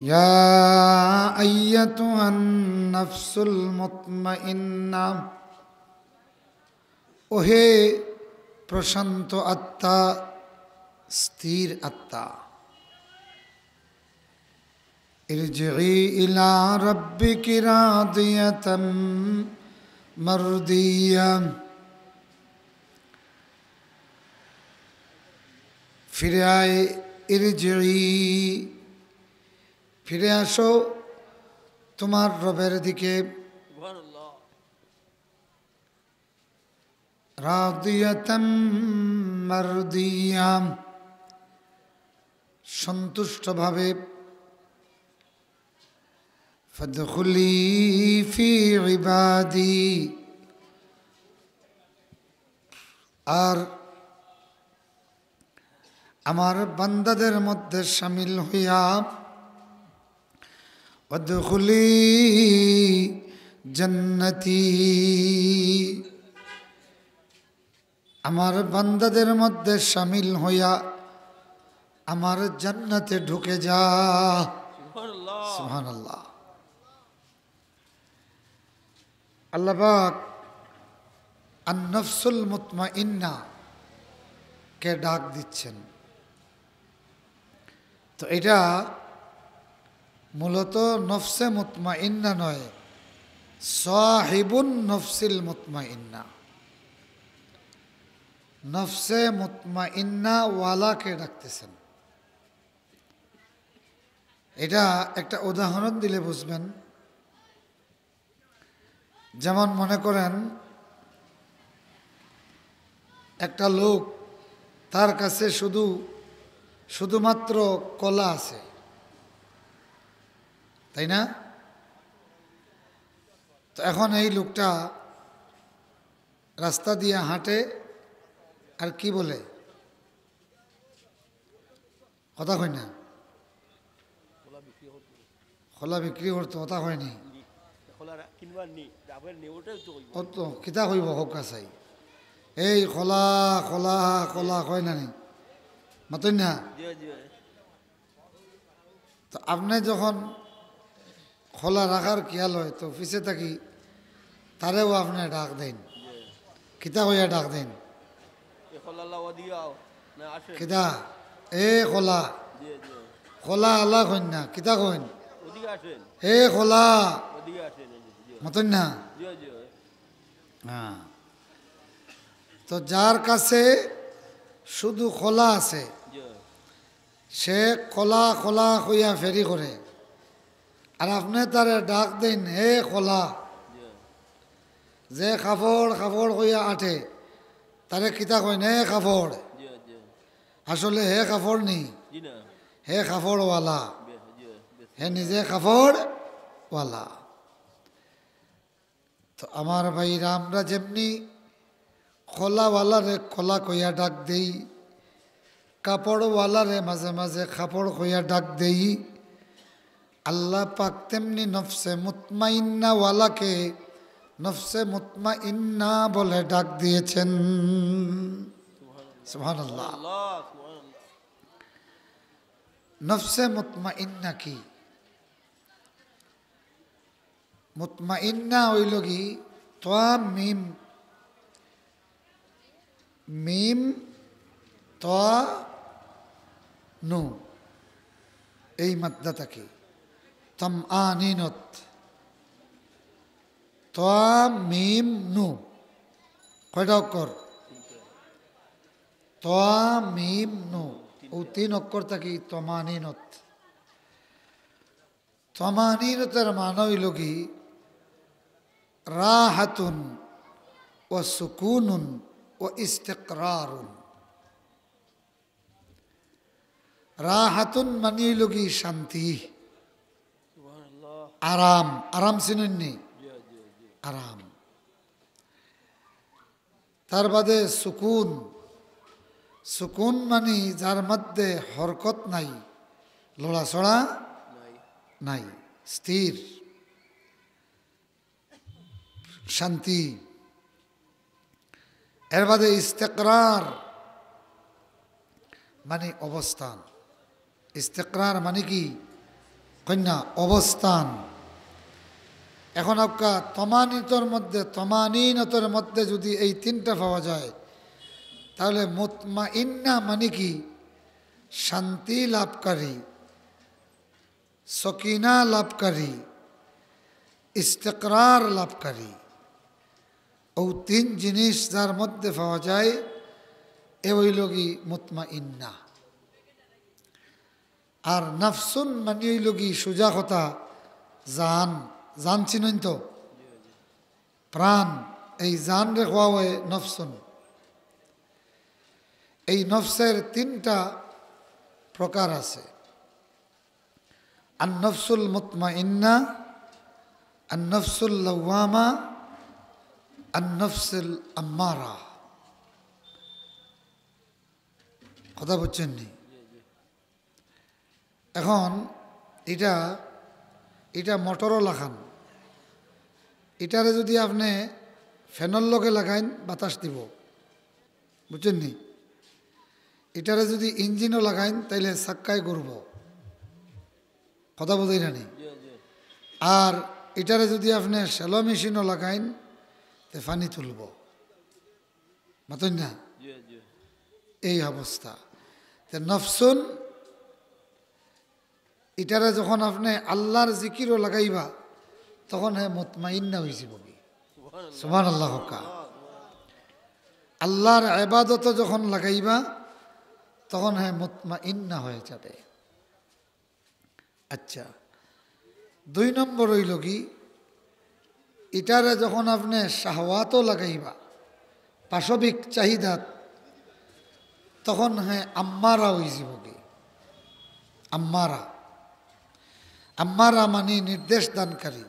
يا أيتها النفس المطمئنة ওহে প্রশান্ত আত্মা স্থির আত্মা ইরজিই ইলা রাব্বিকি রাদিয়াতাম মারদিয়া ফিরে আয় ফিরে আসো তোমার রবের দিকে রাদিয়াতাম মারদিয়া সন্তুষ্টভাবে ফাদখুলি ফি ইবাদি আর আমার বান্দাদের মধ্যে শামিল হইয়া ওয়াদখুলি জান্নাতি আমার বান্দাদের মধ্যে শামিল হইয়া আমার জান্নাতে ঢুকে যা। সুবহানাল্লাহ। আল্লাহ পাক আন-নফসুল মুতমাইন্না কে ডাক দিচ্ছেন। তো এটা মূলত নফসে মুতমাইন্না নয়, সাহিবুন নফসিল মুতমাইন্না, নফসে মুতমাইন্না ওয়ালাকে ডাকতেছেন। এটা একটা উদাহরণ দিলে বুঝবেন। যেমন মনে করেন একটা লোক, তার কাছে শুধুমাত্র কলা আছে, তাই না? তো এখন এই লোকটা রাস্তা দিয়ে হাঁটে আর কি বলে, কথা হয় না, খোলা বিক্রি করতো, কথা হয়নি, ও তো কিতা হইব হোক চাই, এই খোলা খোলা খোলা হয় না নি মাতই না। তো আপনি যখন খোলা রাখার খেয়াল হয় তো পিছে থাকি তারেও আপনি ডাক দেন, কিতা হইয়া ডাক দেন, কিতা এ খোলা খোলা আল্লাহ কইন না, কিতা কইন এ খোলা মতন না। হ্যাঁ, তো যার কাছে শুধু খোলা আছে সে খোলা খোলা হইয়া ফেরি করে, আর আপনি তারে ডাক দেন হে খোলা, যে কাপড় কাপড় হইয়া আঠে তারে কিতা কইন হে কাপড়, আসলে হে কাপড় নি, হে কাপড়ওয়ালা, হে নিজে কাপড়ওয়ালা। তো আমার ভাইরা, আমরা যেমনি খোলাওয়ালারে খোলা কইয়া ডাক দেই, কাপড়ওয়ালারে মাঝে মাঝে কাপড় কইয়া ডাক দেই, আল্লাহ পাক তেমনি নফসে মুতমাইন্না ওয়ালাকে নফসে মুতমাইন্না বলে ডাক দিয়েছেন। সুবহানাল্লাহ। নফসে মুতমাইন্না কি? মুতমাইন্না হইল কি তোয়া মিম, মিম তোয়া নু, এই মাদ্দাটাকে তামআনিনত, তোয়া মিম নু কয়টা অক্ষর? তোয়া মিম নু, ও তিন অক্ষর থাকি তমানিনত। তমানিনতের মানে হইল কি রাহাতুন ও সুকুনুন ও ইস্তিকরারুন। রাহাতুন মানে হইল কি শান্তি, আরাম, আরাম চিনেননি, আরাম। তার বাদে সুকুন, সুকুন মানে যার মধ্যে হরকত নাই, লড়াচড়া নাই, স্থির, শান্তি। এর বাদে ইস্তেকরার মানে অবস্থান, ইস্তেকরার মানে কি কন্যা অবস্থান। এখন আপনার তমানিনতর মধ্যে যদি এই তিনটা পাওয়া যায়, তাহলে মুতমাইন্না মানে কি? শান্তি লাভকারী, সকিনা লাভকারী, ইস্তেকরার লাভকারী। ও তিন জিনিস যার মধ্যে পাওয়া যায় এ হইল কি মুতমাইন্না। আর নাফসুন মানে হইল কি সোজা কথা, জান। জান চিনেন তো? প্রাণ। এই জান রে হওয়া হয় নফসুন। এই নফসের তিনটা প্রকার আছে: আন নফসুল মুতমাইন্না, আন নফসুল লাওয়ামা, আন নফসুল আম্মারা। কথা বুঝছেন নি? এখন এটা মোটরও লাগান, এটারে যদি আপনি ফ্যানের লগে লাগাইন বাতাস দিব, বুঝছেন নি? এটারে যদি ইঞ্জিনও লাগাইন তাইলে চাক্কায় ঘুরব। কথা বোঝাই না নি? আর এটারে যদি আপনি শ্যালো মেশিনও লাগাইন তে পানি তুলব, বুঝছেন না? এই অবস্থা। তে নফসুন এটারে যখন আপনি আল্লাহর জিকিরও লাগাইবা তখন হ্যাঁ মুতমাইন্না হয়ে যাব। কি সুবহানাল্লাহ। আল্লাহর ইবাদত যখন লাগাইবা তখন হ্যাঁ মুতমাইন্না হয়ে যাবে। আচ্ছা, 2 নম্বর হইল কি? এটারে যখন আপনি শাহওয়াতও লাগাইবা, পাশবিক চাহিদা, তখন হ্যাঁ আম্মারা হয়ে যাব। কি আম্মারা? আম্মারা মানে নির্দেশ দানকারী,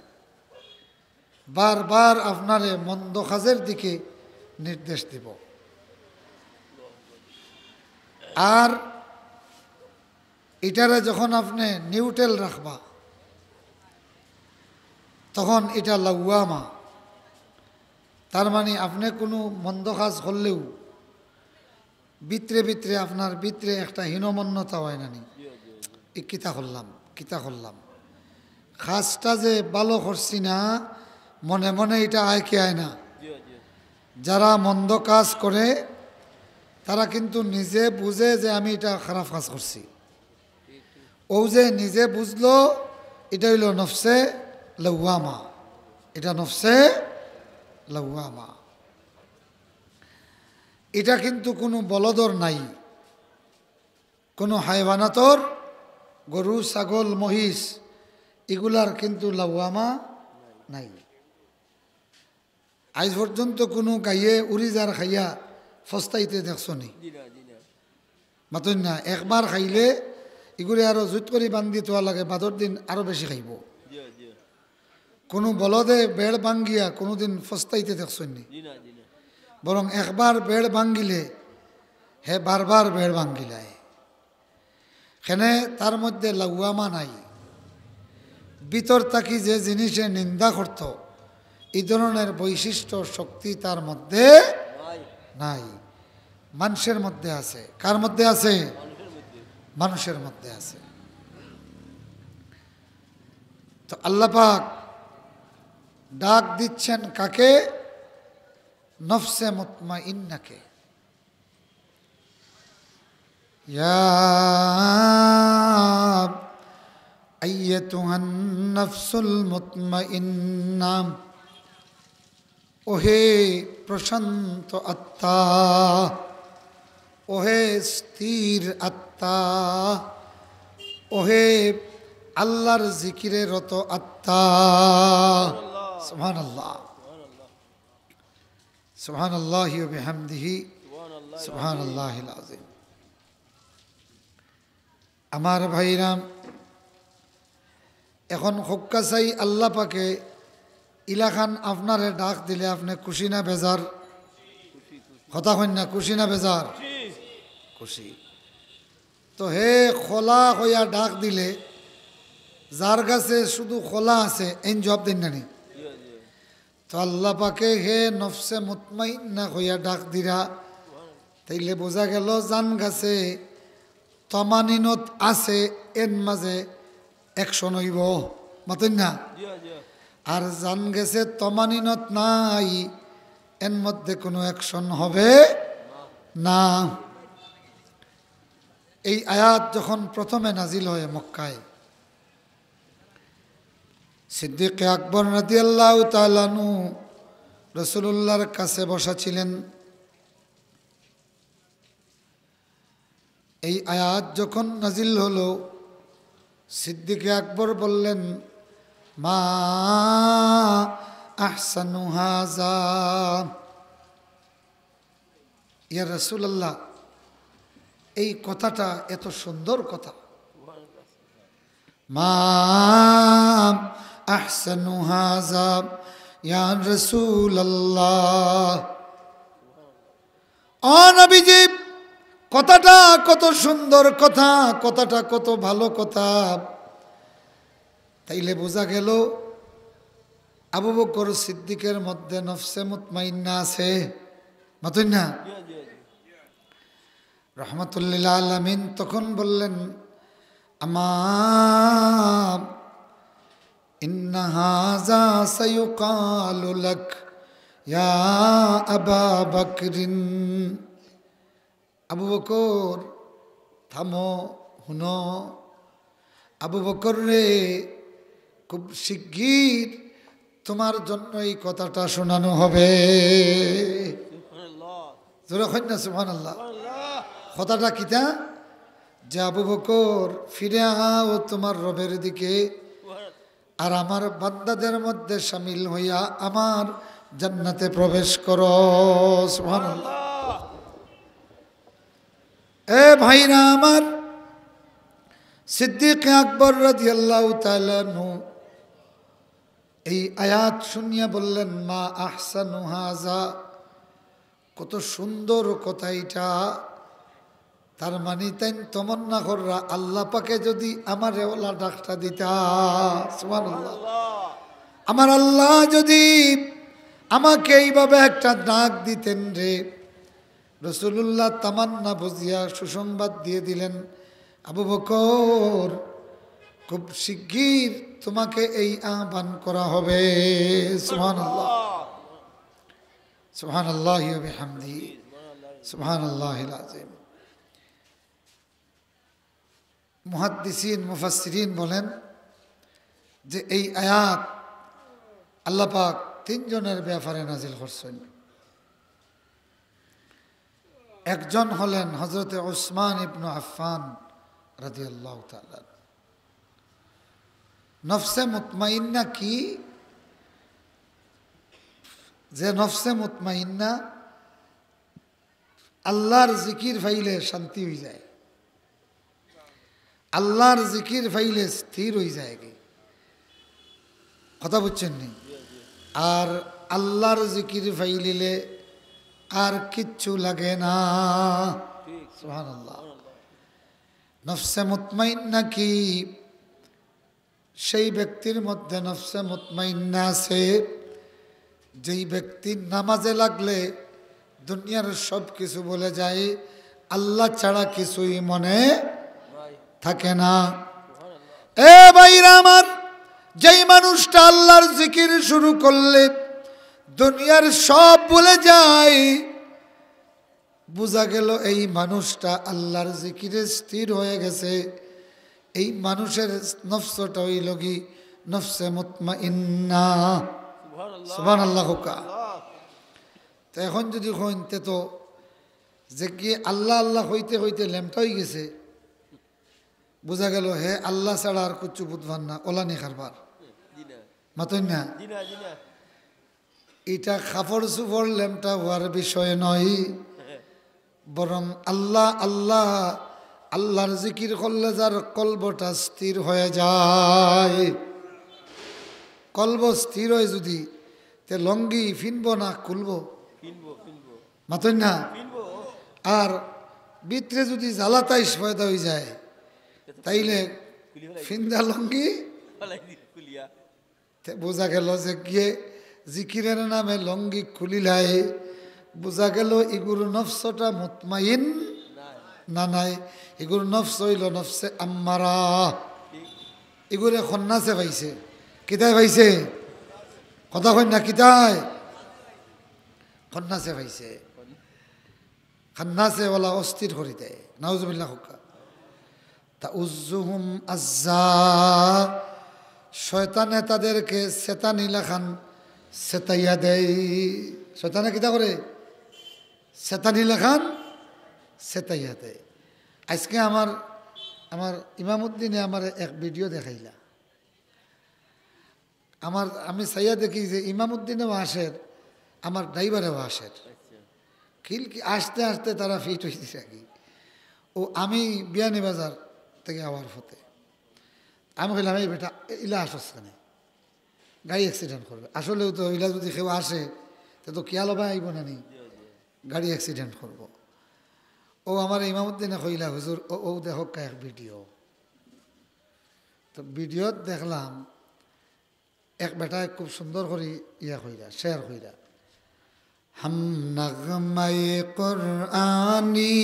বারবার আপনারে মন্দ কাজের দিকে নির্দেশ দিব। আর এটারে যখন আপনি নিউট্রাল রাখবা তখন এটা লাওয়ামা। তার মানে আপনি কোনো মন্দ কাজ করলেও ভিতরে আপনার ভিতরে একটা হীনমন্যতা হয় না নি, কিতা করলাম কাজটা যে ভালো করছি না, মনে মনে এটা আয় কে আয় না। যারা মন্দ কাজ করে তারা কিন্তু নিজে বুঝে যে আমি এটা খারাপ কাজ করছি। ও যে নিজে বুঝলো, এটা হইল নফসে লাওয়ামা। এটা নফসে লাওয়ামা। এটা কিন্তু কোনো বলদর নাই, কোনো হাইওয়ানাতর, গরু ছাগল মহিষ এগুলার কিন্তু লাওয়ামা নাই। আজ পর্যন্ত কোনো গাইয়ে উড়িজার খাইয়া ফস্তাইতে দেখছো নি? মাতন না, একবার খাইলে এগুলি আরো জুত করে বান্ধি তোয়া লাগে, বাদর দিন আরো বেশি খাইব। কোনো বলদে বেড় ভাঙ্গিয়া কোনোদিন ফস্তাইতে দেখছো নি? বরং একবার বেড় ভাঙ্গিলে হে বারবার বেড় ভাঙ্গিলায়। এখানে তার মধ্যে লাওয়ামা নাই। ভিতর থাকি যে জিনিসে নিন্দা করত, এই ধরনের বৈশিষ্ট্য শক্তি তার মধ্যে নাই। মানুষের মধ্যে আছে। কার মধ্যে আছে? মানুষের মধ্যে আছে। তো আল্লাহ পাক ডাক দিচ্ছেন কাকে? নফসে মুতমাইন্নাকে। ইয়া আইয়াতুহান নফসুল মুতমাইন্না, ওহে প্রশান্ত আত্মা, ওহে স্থির আত্মা, ওহে আল্লাহর জিকিরে রত আত্মা। সুবহানাল্লাহ, সুবহানাল্লাহি ওয়া বিহামদিহি, সুবহানাল্লাহিল আযীম। আমার ভাইরাম, এখন হক্কা চাই আল্লাহ পাকে ইলাখান আপনারে ডাক দিলে আপনি খুশি না বেজার? কথা কইন না, খুশি না বেজার? খুশি। তো হে খোলা হইয়া ডাক দিলে যার কাছে শুধু খোলা আছে এন জবাব দিন না নি? তো আল্লাহ পাকে হে নফসে মুতমাইন্না হইয়া ডাক দিরা, তাইলে বোঝা গেল জান গাছে তমানিনত আছে, এর মাঝে অ্যাকশন হইব, মাতেন না? আর জান গেছে তমানিনত নাই, এর মধ্যে কোনো অ্যাকশন হবে না। এই আয়াত যখন প্রথমে নাজিল হয় মক্কায়, সিদ্দিক আকবর রাদিয়াল্লাহু তাআলা আনহু রাসূলুল্লাহর কাছে বসা ছিলেন। এই আয়াত যখন নাজিল হলো, সিদ্দিক আকবর বললেন, মা আহসানু হাযা, ইয়া রাসূলুল্লাহ, এই কথাটা এত সুন্দর কথা। মা আহসানু হাযা ইয়া রাসূলুল্লাহ, ও নবীজি, কথাটা কত সুন্দর কথা, কথাটা কত ভালো কথা। তাইলে বোঝা গেল আবু বকর সিদ্দিকের মধ্যে নফসে মুতমাইন্না আছে, মাতুন না? রহমাতুল্লিল আলামিন তখন বললেন, আমাম ইন্না হাযা সায়ুকালু লাক ইয়া আবা বকরিন। আবু বকর থামো, হুনো, আবু বকর রে, খুব শিগগির তোমার জন্য এই কথাটা শোনানো হবে। জোরে কইন না সুবহানাল্লাহ। কথাটা কিতা? যে আবু বকর, ফিরে আও তোমার রবের দিকে, আর আমার বান্দাদের মধ্যে শামিল হইয়া আমার জান্নাতে প্রবেশ করো। সুবহানাল্লাহ। এ ভাইরা আমার, সিদ্দিক আকবর রাদিয়াল্লাহু তাআলা আনহু এই আয়াত শুনিয়া বললেন, মা আহসানু হাযা, কত সুন্দর কথা এটা। তার মানে তাই তমন্না কররা, আল্লাহ পাকে যদি আমার ওলা ডাকটা দিতা, সুবহানাল্লাহ, আমার আল্লাহ যদি আমাকে এইভাবে একটা ডাক দিতেন রে। রাসূলুল্লাহ তামান্না বুঝিয়া সুসংবাদ দিয়ে দিলেন, আবু বকর, খুব শিগগির তোমাকে এই আহ্বান করা হবে। সুবহানাল্লাহ, সুবহানাল্লাহি ওয়া বিহামদিহি, সুবহানাল্লাহিল আযীম। মুহাদ্দিসিন মুফাসসিরিন বলেন যে এই আয়াত আল্লাহ পাক তিনজনের ব্যাপারে নাজিল করছেন। একজন হলেন হযরতে উসমান ইবনে আফফান রাদিয়াল্লাহু তাআলা। নফসে মুতমাইন্না কি? যে নফসে মুতমাইন্না আল্লাহর জিকির ফাইলে শান্তি হয়ে যায়, আল্লাহর জিকির ফাইলে স্থির হয়ে যায়। কি কথা বুঝছেন নি? আর আল্লাহর জিকির ফাইলিলে আর কিচ্ছু লাগে না। সুবহানাল্লাহ। নফসে মুতমাইন্না কি? সেই ব্যক্তির মধ্যে নফসে মুতমাইন্না আছে যেই ব্যক্তি নামাজে লাগলে দুনিয়ার সব কিছু বলে যায়, আল্লাহ ছাড়া কিছুই মনে থাকে না। এ ভাইরা আমার, যেই মানুষটা আল্লাহর জিকির শুরু করলে দুনিয়ার সব ভুলে যায়, বোঝা গেল এই মানুষটা আল্লাহর জিকিরে স্থির হয়ে গেছে। এই মানুষের নফসটা হইল কি? নফসে মুতমাইন্না। সুবহানাল্লাহ। তো এখন যদি হইতে তো যে কি আল্লাহ আল্লাহ হইতে হইতে ল্যাম্পটা হয়ে গেছে, বোঝা গেল হে আল্লাহ ছাড়া আর কিচ্ছু বুঝবান না, ওলানি খারবার মাতই না। এটা খাফড় সুফড় ল্যাম্পটা হওয়ার বিষয় নয়, বরং আল্লাহ আল্লাহ আল্লাহর জিকির করলে যার কলবটা স্থির হয়ে যায়। কলব স্থির হয় যদি, তে লঙ্গি ফিনব না খুলব? মাতই না। আর ভিতরে যদি জ্বালাতাইশ পয়দা হয়ে যায়, তাইলে ফিন্দা লঙ্গি বোঝা গেল যে গিয়ে জিকিরের নামে লঙ্গি খুলিলাই, বোঝা গেল ইগুর নফসটা মুতমাইন না নাই, এগুর নফস হইল নফসে আম্মারা। এগুলো খন্নাসে পাইছে। কিতায় পাইছে? কথা কই না, কিতায়? খন্নাসে পাইছে। খান্নাসে ওলা অস্থির করি দেয়। নাউজুবিল্লাহ হুক্কা। তা উজ্জুহুম আজ্জা, শয়তানে তাদেরকে সেতানি লেখান সেতাইয়া দেয়। শয়তানে কিতা করে? সেতানি লেখান সেতাইয়া দেয়। আজকে আমার ইমামউদ্দিনে আমার এক ভিডিও দেখাইলা। আমি চাইয়া দেখি যে ইমামউদ্দিনেও আসের, আমার ড্রাইভারেও আসের। কি আসতে আসতে তারা ফিট হয়েছে থাকি। ও আমি বিয়ানীবাজার থেকে আওয়ার ফতে আমি কইলাম, এই বেটা ইলা আসস কেনে, গাড়ি অ্যাক্সিডেন্ট করবে। আসলেও তো ইলা যদি কেউ আসে তো কিয়ালো ভাই আইব না নি, গাড়ি অ্যাক্সিডেন্ট করব। ও আমার ইমামউদ্দিনে কইলা, হুজুর ও দেখক এক ভিডিও। তো ভিডিওত দেখলাম এক বেটায় খুব সুন্দর করে ইয়া কইরা শেয়ার কইরা, हम नग़्मे कुरानी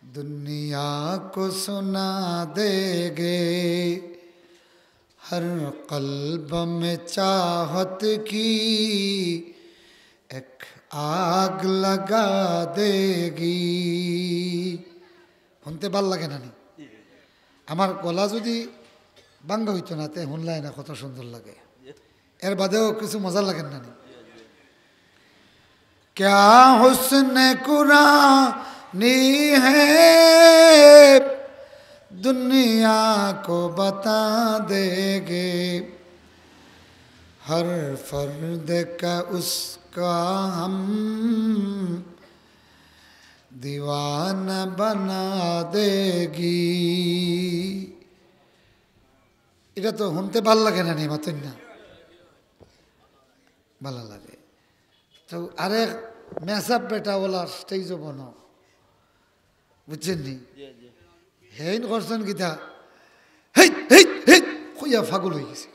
दुनिया को सुना देंगे, हर क़ल्ब में चाहत की एक आग लगा देगी। শুনতে ভাল লাগে না নি? আমার গলা যদি বাঙ্গা হইতো না তে শুনলাই না কত সুন্দর লাগে। এর বাদেও কিছু মজা লাগে না নি? क्या हुस्न कुरानी है दुनिया को बता देंगे, हर फर्द का उसका हम दीवाना बना देगी। এটা তো শুনতে ভাল লাগে না নি মাতেন না? ভালো লাগে। তো আরেক মেসাব বেটা ওলা স্টেজও বনো, বুঝছেন নি? হেইন করছেন গীতা, হেই হেই হেই কইয়া ফাগুল হয়ে গেছে।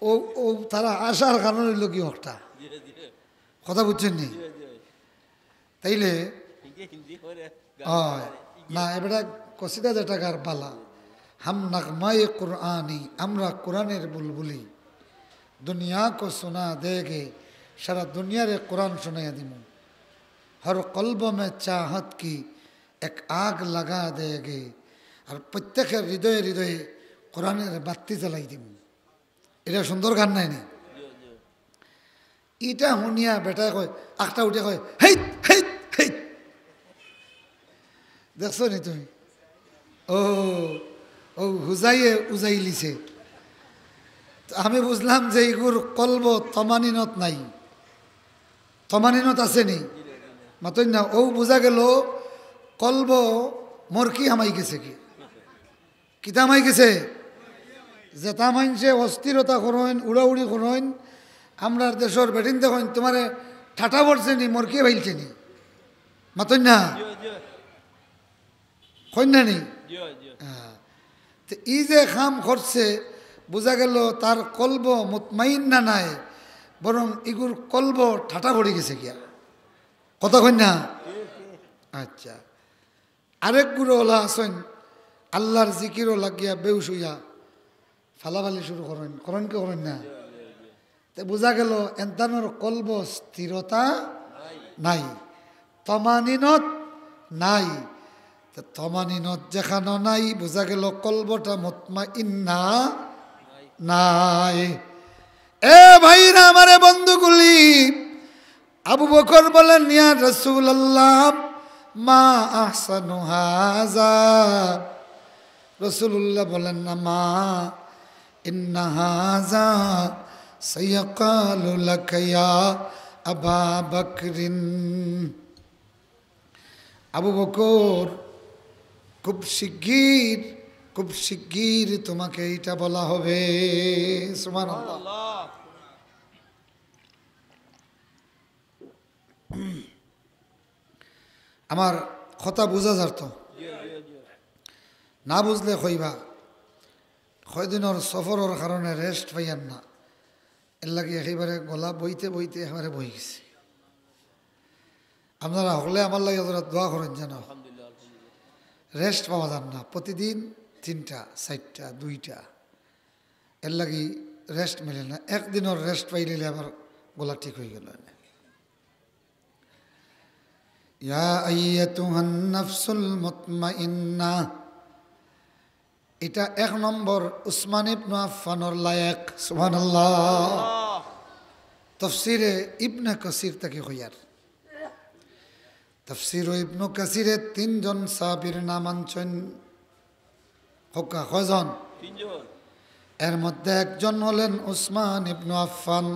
ও ও তারা আসার কারণ হইল কি একটা কথা, বুঝছেন নি? তাইলে না এবারে কসিদা যেটা গার বালা, হাম নগমায়ে কুরআনি, আমরা কোরআনের বুলবুলি, दुनिया को सुना देगे, सारा दुनिया रे कुरान सुनाया दिमु, हर कल्ब में चाहत की एक आग लगा देगे, और प्रत्येक हृदय हृदय कुरानेर बात्ती জ্বালাই দিমু। এটা সুন্দর গান নাই নি? ইটা শুনিয়া বেটায় কয়, একটা উঠে কয়, হেই হেই হেই। দেখছো নি তুমি? ও ও হুজাইয়ে উজাই লিছে। আমি বুঝলাম যে এগুর কলব তমানিনত নাই। তমানিনত আছে নি? মাতই না। ও বোঝা গেল কলব মরকি হামাই গেছে। কিতা হামাই গেছে? যেটা মানছে অস্থিরতা করেন, উড়াউড়ি করেন, আমরা দেশের বেটিন দেখেন তোমার ঠাটা পড়ছে নি, মরকি ভাইলছে নি। মাতই না কন্যা নি? তো ই যে খাম করছে, বোঝা গেল তার কলব মুতমাইন না নাই, বরং ইগুর কলব ঠাটা পড়ে গেছে গিয়া। কথা কই না? আচ্ছা, আরেক গুরু ওলা আসেন আল্লাহর জিকিরও লাগিয়া বেউস হইয়া ফালাফালি শুরু করেন, করেন কি করেন না? তো বোঝা গেল এন্তানোর কলব স্থিরতা নাই, তমানিনত নাই। তমানিনত যেখানো নাই, বোঝা গেল কলবটা মুতমাইন্না নাই। এ ভাইরা আমারে বন্ধুগুলি, আবু বকর বলেন, ইয়া রাসূলুল্লাহ মা আহসানু হাযা। রাসূলুল্লাহ বলেন না, মা ইন্না হাযা সায়াকালু লাকা ইয়া আবা বকরিন। আবু বকর খুব শিগগির তোমাকে এইটা বলা হবে। সুবহানাল্লাহ। আমার কথা বুঝা যার তো না, বুঝলে কইবা। কয়দিনের সফরের কারণে রেস্ট পাইয়ান না, এর লাগে একেবারে গলা বইতে বইতে একেবারে বই গেছে। আপনারা হলে আমার লাগে দোয়া করেন যেন রেস্ট পাওয়া যান না, প্রতিদিন 3টা 4টা 2টা, এর লাগি রেস্ট মিলে না। একদিনের রেস্ট পাইলে আবার গলা ঠিক হয়ে গেল। ইয়া আইয়াতুহান নাফসুল মুতমাইন্না, এটা 1 নম্বর উসমান ইবনে আফফানের লায়েক। সুবহানাল্লাহ। তাফসীরে ইবনে কাসির থেকে হইয়ার, তাফসীর ইবনে কাসিরে 3 জন সাহাবীর নাম আনছেন। কয়জন? 3 জন। এর মধ্যে একজন হলেন উসমান ইবনে আফফান।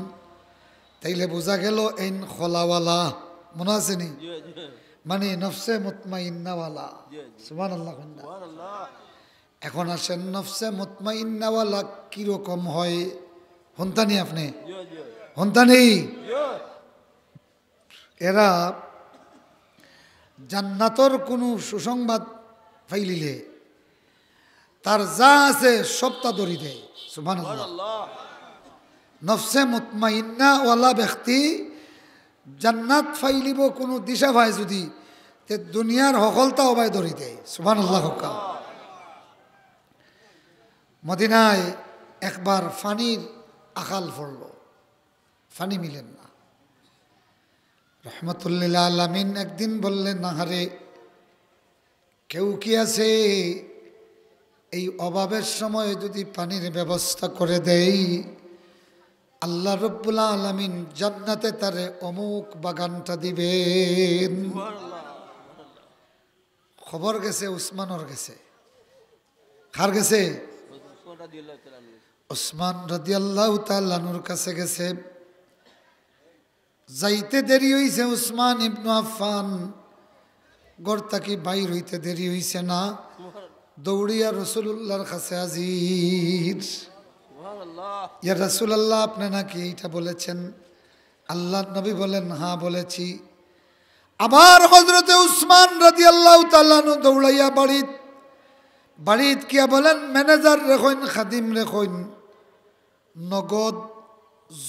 তাইলে বোঝা গেল এই খোলাওয়ালা, মনে আছে নি? মানে নফসে মুতমাইন্নাওয়ালা। সুবহানাল্লাহ। এখন আসেন নফসে মুতমাইন্নাওয়ালা কিরকম হয় হন্তানি আপনি হন্তানি? এরা জান্নাতর কোনো সুসংবাদ পাইলিলে তার যা আছে সবটা দরি দেয়। সুবহানাল্লাহ। নফসে মুতমাইন্নাওয়ালা ব্যক্তি জান্নাত ফাইলিব কোনো দিশা পায় যদি, তে দুনিয়ার সকলতা অবায় ধরি দেয়। সুবহানাল্লাহ। মদিনায় একবার ফানির আকাল পড়ল, ফানি মিলেন না। রহমতুল্লিল আলামিন একদিন বললেন, নাহারে কেউ কি আছে এই অভাবের সময় যদি পানির ব্যবস্থা করে দেই, আল্লাহ রব্বুল আলামিন জান্নাতে তারে অমুক বাগানটা দিবেন। খবর গেছে উসমানের গেছে। কার গেছে? উসমান রাদিয়াল্লাহু তাআলা আনহুর কাছে গেছে। যাইতে দেরি হইছে উসমান ইবনে আফফান, ঘর থেকে বাইর হইতে দেরি হইছে না, দৌড়িয়া রাসূলুল্লাহর কাছে হাজির। ইয়া রাসূলুল্লাহ, আপনি নাকি এইটা বলেছেন? আল্লাহর নবী বলেন, হ্যাঁ বলেছি। আবার হযরতে উসমান রাদিয়াল্লাহু তাআলা আনহু দৌড়াইয়া বাড়িত কিয়া বলেন, ম্যানেজার রেখইন, খাদিম রেখইন, নগদ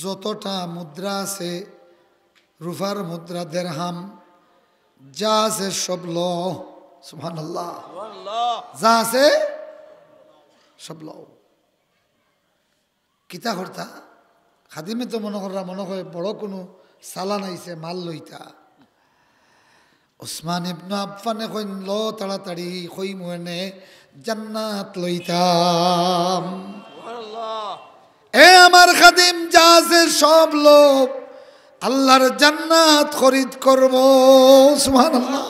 যতটা মুদ্রা আছে, রুফার মুদ্রা, দেরহাম যা আছে সব ল। সুবহানাল্লাহ। যা আছে সব ল। কিতা করতা? খাদিমে তো মনে হয় বড় কোনো সালান আইছে, মাল লইতা। উসমান ইবনে আফফানে কইন, ল তাড়াতাড়ি, কই মনে জান্নাত লইতাম। এ আমার খাদিম, যা আছে সব লোক আল্লাহর জান্নাত খরিদ করব। সুবহানাল্লাহ।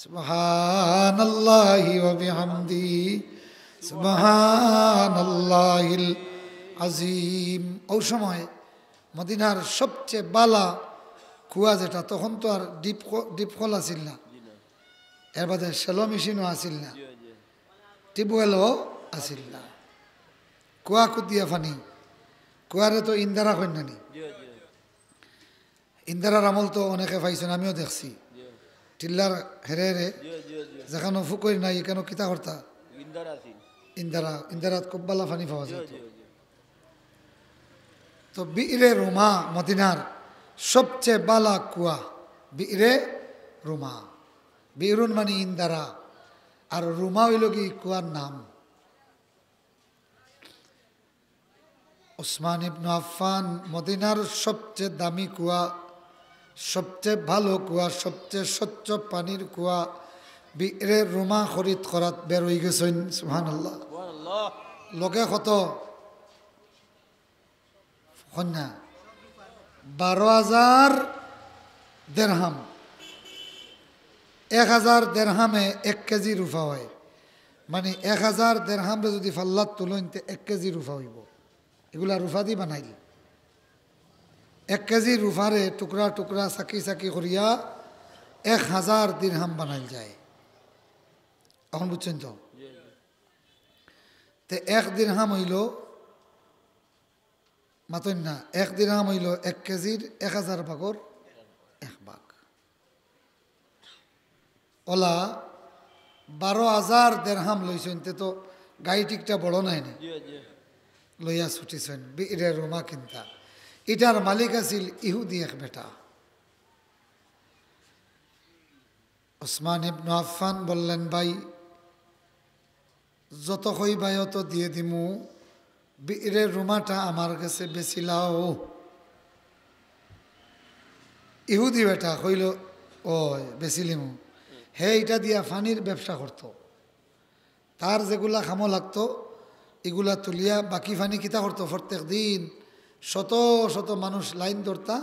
সুবহানাল্লাহি ওয়া বিহামদিহি সুবহানাল্লাহিল আজিম। ওই সময় মদিনার সবচেয়ে বালা কুয়া যেটা, তখন তো আর ডিপ কল আসিল না, এর বাদে সেলো মেশিনও আসিল না, টিউবওয়েলও আসিল না। কুয়া কুদিয়া ফানি, কুয়ারে তো ইন্দারা কন্যানি, ইন্দারার আমল তো অনেকে পাইছেন, আমিও দেখছি। টিল্লার হেরে হেরে যেখানে ফুকই নাই এখানে কিতা করতা, ইন্দারাত খুব বালা ফানি পাওয়া যেত। তো বিরে রুমা মদিনার সবচেয়ে বালা কুয়া, বিরে রুমা। বিরুন মানে ইন্দারা, আর রুমা হইল কি কুয়ার নাম। উসমান ইবনে আফফান মদিনার সবচেয়ে দামি কুয়া, সবচেয়ে ভালো কুয়া, সবচেয়ে স্বচ্ছ পানির কুয়া বিরে রুমা খরিদ করাত বের হয়ে গেছেন। সুবহানাল্লাহ। লোকে কত কন্যা 12,000 দেরহাম। 1,000 দেরহামে 1 কেজি রুফা হয়, মানে 1,000 দেরহামে যদি ফাল্লাত তুলেন 1 কেজি রুফা হইব। এগুলা রুফা দি বানাইল। 1 কেজি রুফারে টুকরা টুকরা সাকি সাকি করিয়া 1,000 দিরহাম বানাইল যায়। এখন বুঝছেন তো? 1 দিরহাম হইল মাতন না, 1 দিরহাম হইল 1 কেজির 1,000 ভাগর 1 ভাগ। ওলা 12,000 দেরহাম লইছেন, তো গাড়ি টিকটা বড় নাই না, লইয়া ছুটিছেন বিরে রোমা কিনতা। এটার মালিক আছিল ইহুদি এক বেটা। ওসমান ইবনে আফফান বললেন, ভাই যত কইবাই অত দিয়ে দিমু, বীরের রুমাটা আমার কাছে বেচিলাও। ইহুদি বেটা কইল, ও বেচিলিমু। হে এটা দিয়া ফানির ব্যবসা করত। তার যেগুলা খামো লাগতো এগুলা তুলিয়া বাকি ফানি কিতা করতো, প্রত্যেক দিন শত শত মানুষ লাইন ধরতা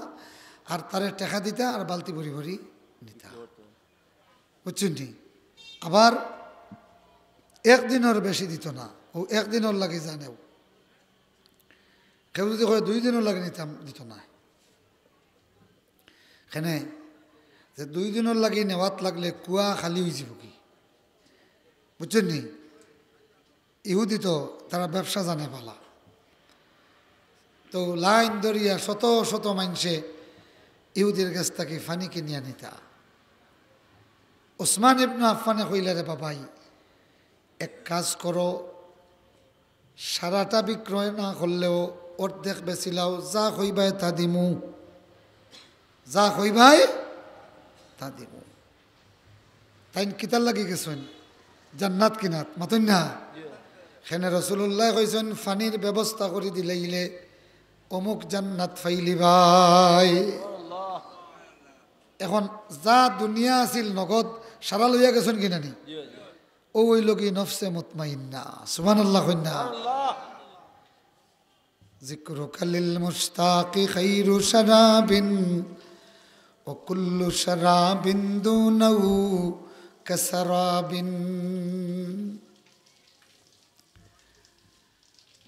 আর তারে টেকা দিতা আর বালতি ভরি ভরি নিতা, বুঝছেন নি? আবার একদিনের বেশি দিত না, ও একদিনের লাগে জানেও। কেউ যদি কয় 2 দিনের লাগে নিতাম, দিত না। এখানে যে 2 দিনের লাগে নেওয়াত লাগলে কুয়া খালি হয়ে যাব কি, বুঝছেন নি? ইহুদি তো তারা ব্যবসা জানে পালা, তো লাইন ধরিয়া শত শত মানুষে ইহুদির কাছ থেকে ফানি কিনিয়া নিতা। ওসমান ইবনে আফফানে কইলা, রে বাবাই এক কাজ করো, সারাটা বিক্রয় না করলেও অর্ধেক বেচিলাও, যা কইবাই তা দিমু, যা কইবাই তা দিমু। তাই কিতার লাগি গেছেন জান্নাত কিনাত, মাতন না? সেনে রসুল্লাহ কইছেন ফানির ব্যবস্থা করে দিলে অমুক জান্নাত ফাইলি ভাই। এখন যা দুনিয়া আছিল নগদ সারা লইয়া গেছেন কিনা নি, ও ওই লোকই নফসে মুতমাইন্না। সুবহানাল্লাহ কইনা। যিকরুকা লিল মুশতাকি খায়রু শারাবিন ওয়া কুল্লু শারাবিন দুনাহু কাসারাবিন।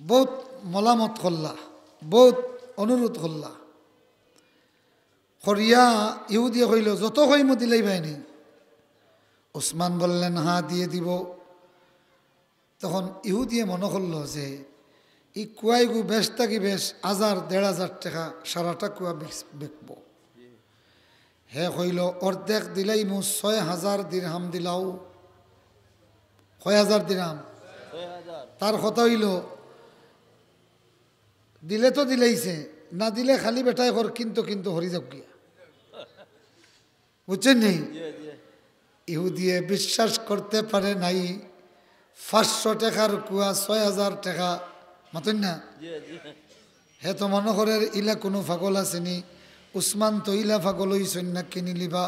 বহুত মলামত করলা, বহুত অনুরোধ করলা, করিয়া ইহুদিয়ে কইল যত কইমু দিলেই ভাইনি। ওসমান বললেন হ্যাঁ দিয়ে দিব। তখন ইহুদিয়ে মনে করল যে এই কুয়াইগু বেশ থাকি বেশ 1000-1500 টাকা সারাটা কুয়া বেচব। হে কইল অর্ধেক দিলেই মু 6000 দিরহাম দিলাও। 6000 দিরহাম। তার কথা হইল দিলে তো দিলেইছে, না দিলে খালি বেটাই কর, কিন্তু কিন্তু হরি যাক গিয়া, বুঝছেন নি? ইহুদিয়ে বিশ্বাস করতে পারে নাই 500 টাকার কুয়া 6000 টাকা, মাতন না? হে তো মনে করে ইলা কোনো পাগল আসেনি, উসমান তো ইলা পাগল হইছেন না কিনি লিবা।